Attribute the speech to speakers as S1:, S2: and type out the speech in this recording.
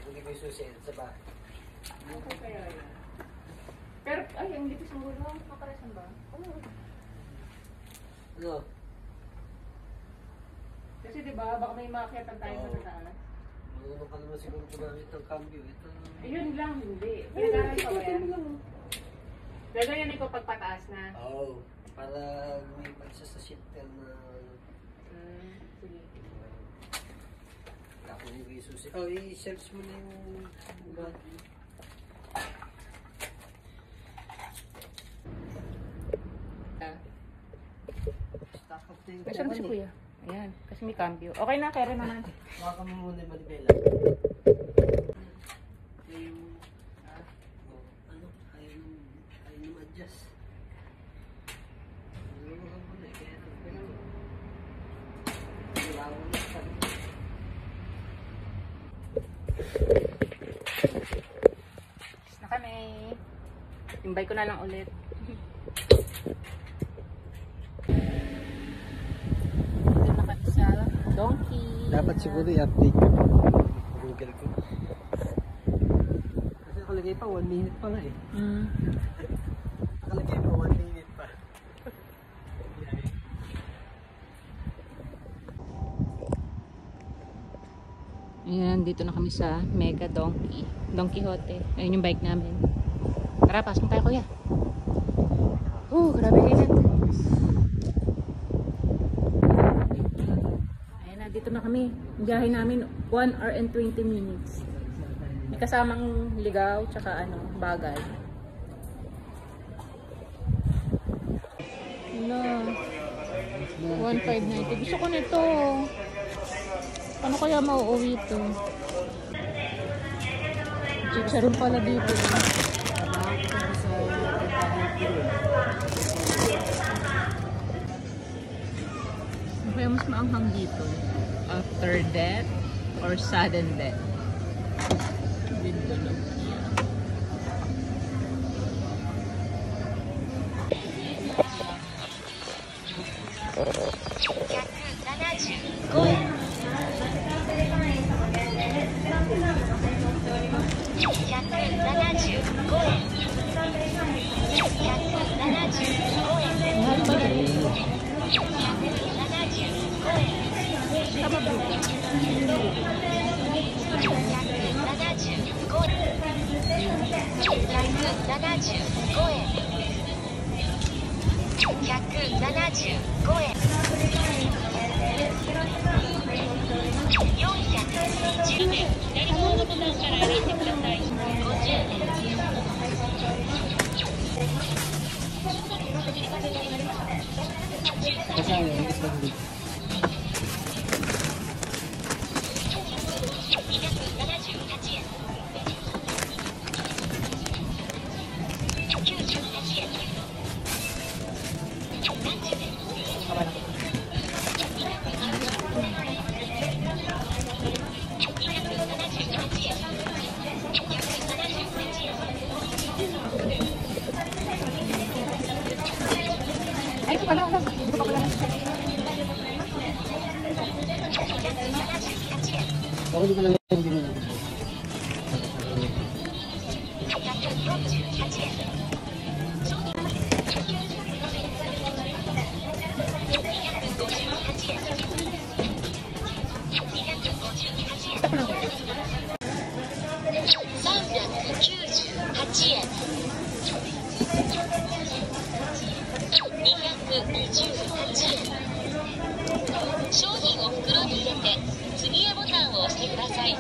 S1: Hindi ko yung susi sa bahay.
S2: Ako kaya yan. Pero, ay, ang lipis mo lang. Makaresan ba? Oo.
S1: Ano?
S2: Kasi diba, baka may makiatan tayo sa taas.
S1: Marunong ka naman siguro gumamit ng cambio. Ito.
S2: Ayun lang, hindi. Pinagalan ka ba yan? Gagawin ko pagpataas na.
S1: Oo. Para lumipad siya sa shifter na...
S2: Sige.
S1: Ako yung isusi. Oh, i-search mo na yung body. Stock up na yung
S2: Nasaan si Kuya? Ayan, kasi may cambio. Okay na, kaya naman.
S1: Baka mo muna yung manibela. Yung... ano? Ayaw nyo ma-adjust. Ano ka muna eh, kaya lang. Pero... wala ko na sa...
S2: Na kami. Timbay ko na lang ulit. Dito na kami sa Donkey.
S1: Dapat siguro i-update ko Google ko. Kasi nakalagay pa 1 minute pa nga eh. Nakalagay pa 1 minute pa.
S2: Ayan, dito na kami sa Mega Donkey. Don Quixote. Ayun yung bike namin. Tara, pasok tayo kuya. Grabe init. Ayan na, dito na kami. Biyahe namin 1 hour and 20 minutes. May kasamang ligaw, tsaka bagay. Ano? 1,590. Gusto ko nito. Ano kaya mauuwi ito? Chicharon pala dito. Ano kaya mas maanghang dito? After death or sudden death? Dito lang.
S1: Ako di ko lang yung ginagawa.
S3: $328商品を袋に入れて次へボタンを押してください。